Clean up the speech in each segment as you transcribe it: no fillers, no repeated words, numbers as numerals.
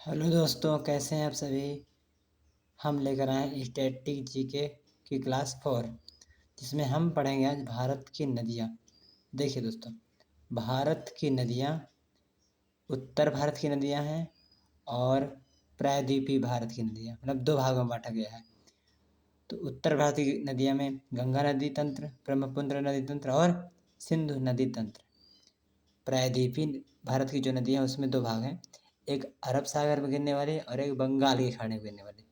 Hello दोस्तों, कैसे हैं आप सभी। हम लेकर आए हैं स्टैटिक जीके की क्लास 4, जिसमें हम पढ़ेंगे आज भारत की नदियाँ। देखिए दोस्तों, भारत की नदियाँ उत्तर भारत की नदियाँ हैं और प्रायद्वीपीय भारत की नदियाँ, मतलब दो भागों में बांटा गया है। तो उत्तर भारत की नदियाँ में गंगा नदी तंत्र, ब्रह्मपुत्र नदी तंत्र और सिंधु नदी तंत्र। प्रायद्वीपीय भारत की जो नदियाँ हैं उसमें दो भाग हैं, एक अरब सागर में गिरने वाली और एक बंगाल की खाड़ी में गिरने वाली।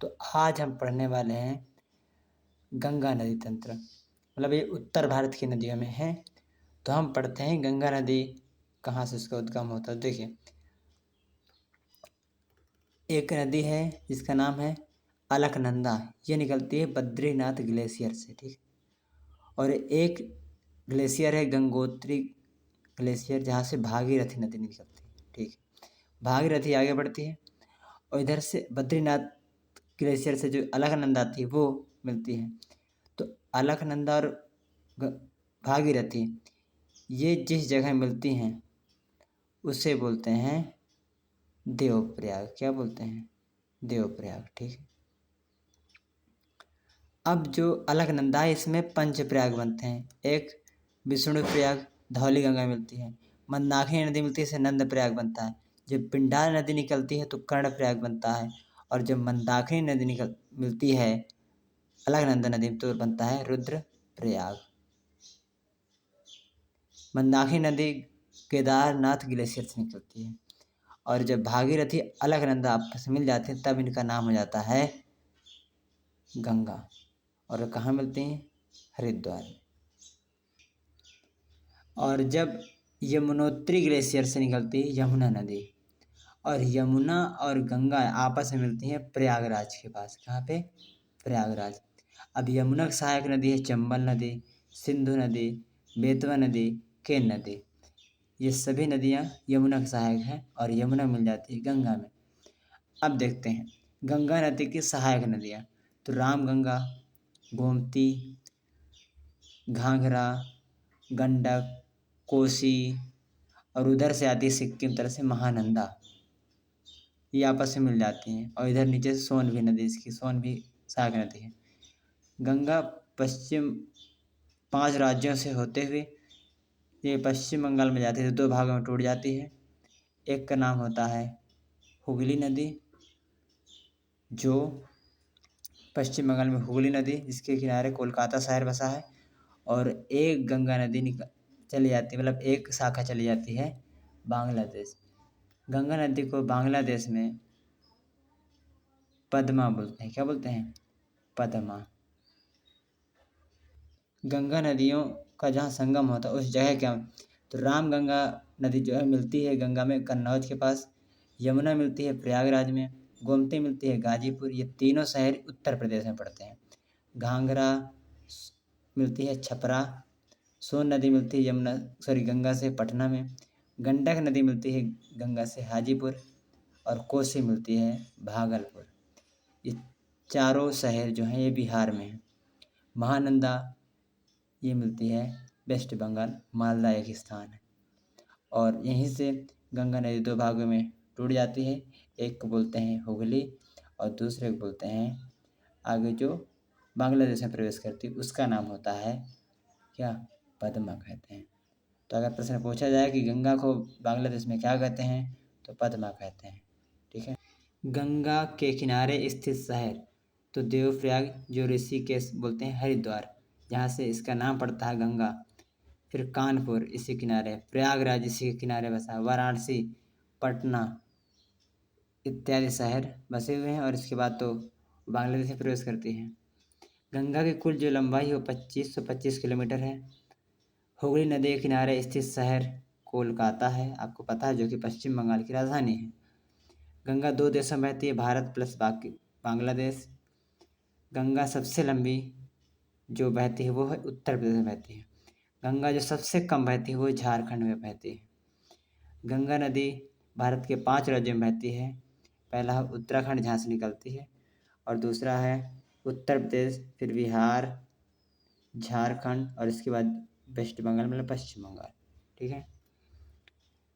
तो आज हम पढ़ने वाले हैं गंगा नदी तंत्र, मतलब ये उत्तर भारत की नदियों में है। तो हम पढ़ते हैं गंगा नदी कहाँ से उसका उद्गम होता है। देखिए, एक नदी है जिसका नाम है अलकनंदा, ये निकलती है बद्रीनाथ ग्लेशियर से, ठीक। और एक ग्लेशियर है गंगोत्री ग्लेशियर, जहाँ से भागीरथी नदी निकलती है, ठीक। भागीरथी आगे बढ़ती है और इधर से बद्रीनाथ ग्लेशियर से जो अलकनंदा थी वो मिलती है। तो अलकनंदा और भागीरथी ये जिस जगह मिलती हैं उसे बोलते हैं देवप्रयाग। क्या बोलते हैं? देवप्रयाग, ठीक है। अब जो अलकनंदा है इसमें पंच प्रयाग बनते हैं। एक विष्णु प्रयाग धौली गंगा मिलती है, मंदाकिनी नदी मिलती है, इससे नंद प्रयाग बनता है। जब पिंडार नदी निकलती है तो कर्ण प्रयाग बनता है, और जब मंदाकिनी नदी मिलती है अलकनंदा नदी तो बनता है रुद्र प्रयाग। मंदाकिनी नदी केदारनाथ ग्लेशियर से निकलती है, और जब भागीरथी अलकनंदा आपस में मिल जाते हैं तब इनका नाम हो जाता है गंगा। और कहाँ मिलती हैं? हरिद्वार में। और जब यमुनोत्री ग्लेशियर से निकलती है यमुना नदी, और यमुना और गंगा आपस में मिलती हैं प्रयागराज के पास। कहाँ पे? प्रयागराज। अब यमुना की सहायक नदी है चंबल नदी, सिंधु नदी, बेतवा नदी, केन नदी। ये सभी नदियाँ यमुना की सहायक हैं और यमुना मिल जाती है गंगा में। अब देखते हैं गंगा नदी की सहायक नदियाँ। तो रामगंगा, गोमती, घाघरा, गंडक, कोसी, और उधर से आती है सिक्किम तरफ से महानंदा। ये आपस में मिल जाती हैं, और इधर नीचे से सोन भी नदी, इसकी सोन भी सहायक नदी है। गंगा पश्चिम 5 राज्यों से होते हुए ये पश्चिम बंगाल में जाती है, तो दो भागों में टूट जाती है। एक का नाम होता है हुगली नदी, जो पश्चिम बंगाल में हुगली नदी जिसके किनारे कोलकाता शहर बसा है। और एक गंगा नदी चली जाती है, मतलब एक शाखा चली जाती है बांग्लादेश। गंगा नदी को बांग्लादेश में पद्मा बोलते हैं। क्या बोलते हैं? पद्मा। गंगा नदियों का जहाँ संगम होता है उस जगह क्या? तो रामगंगा नदी जो है मिलती है गंगा में कन्नौज के पास, यमुना मिलती है प्रयागराज में, गोमती मिलती है गाजीपुर, ये तीनों शहर उत्तर प्रदेश में पड़ते हैं। घाघरा मिलती है छपरा, सोन नदी मिलती है गंगा से पटना में, गंडक नदी मिलती है गंगा से हाजीपुर, और कोसी मिलती है भागलपुर। ये चारों शहर जो हैं ये बिहार में हैं। महानंदा ये मिलती है वेस्ट बंगाल, मालदा एक स्थान है। और यहीं से गंगा नदी दो भागों में टूट जाती है, एक को बोलते हैं हुगली और दूसरे को बोलते हैं आगे जो बांग्लादेश में प्रवेश करती है उसका नाम होता है क्या? पद्मा कहते हैं। तो अगर प्रश्न पूछा जाए कि गंगा को बांग्लादेश में क्या कहते हैं तो पद्मा कहते हैं, ठीक है। गंगा के किनारे स्थित शहर, तो देवप्रयाग जो ऋषिकेश बोलते हैं, हरिद्वार जहाँ से इसका नाम पड़ता है गंगा, फिर कानपुर इसी किनारे, प्रयागराज इसी के किनारे बसा, वाराणसी, पटना इत्यादि शहर बसे हुए हैं। और इसके बाद तो बांग्लादेश में प्रवेश करती हैं। गंगा की कुल जो लंबाई है वो 2525 किलोमीटर है। हुगली नदी के किनारे स्थित शहर कोलकाता है, आपको पता है, जो कि पश्चिम बंगाल की राजधानी है। गंगा दो देशों में बहती है, भारत प्लस बाकी बांग्लादेश। गंगा सबसे लंबी जो बहती है वो है उत्तर प्रदेश में बहती है। गंगा जो सबसे कम बहती है वो झारखंड में बहती है। गंगा नदी भारत के 5 राज्यों में बहती है। पहला है उत्तराखंड जहाँ से निकलती है, और दूसरा है उत्तर प्रदेश, फिर बिहार, झारखंड, और इसके बाद वेस्ट बंगाल मतलब पश्चिम बंगाल, ठीक है।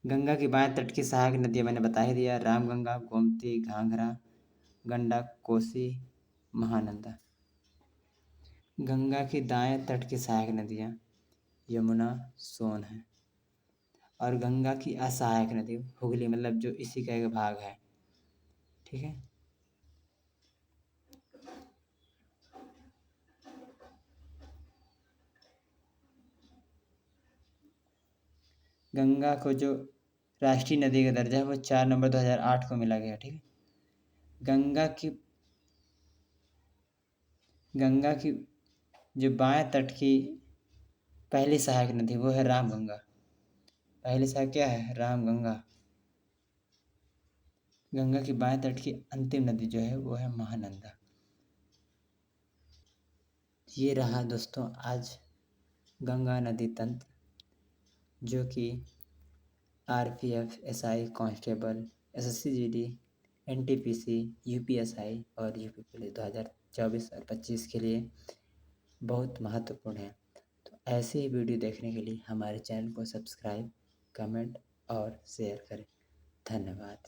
गंगा के बाएं तट की सहायक नदियाँ मैंने बता ही दिया, रामगंगा, गोमती, घाघरा, गंडक, कोसी, महानंदा। गंगा के दाएं तट की सहायक नदियाँ यमुना, सोन है। और गंगा की असहायक नदी हुगली, मतलब जो इसी का एक भाग है। ठीक है। गंगा को जो राष्ट्रीय नदी का दर्जा है वो 4 नवंबर 2008 को मिला गया। ठीक है। गंगा की जो बाएं तट की पहली सहायक नदी वो है रामगंगा। पहली सहायक क्या है? रामगंगा। गंगा की बाएं तट की अंतिम नदी जो है वो है महानंदा। ये रहा दोस्तों आज गंगा नदी तंत्र, जो कि RPF, SI, constable, SSC GD, NTPC, UPSI और यूपी पुलिस 2024 और 25 के लिए बहुत महत्वपूर्ण है। तो ऐसे ही वीडियो देखने के लिए हमारे चैनल को सब्सक्राइब, कमेंट और शेयर करें। धन्यवाद।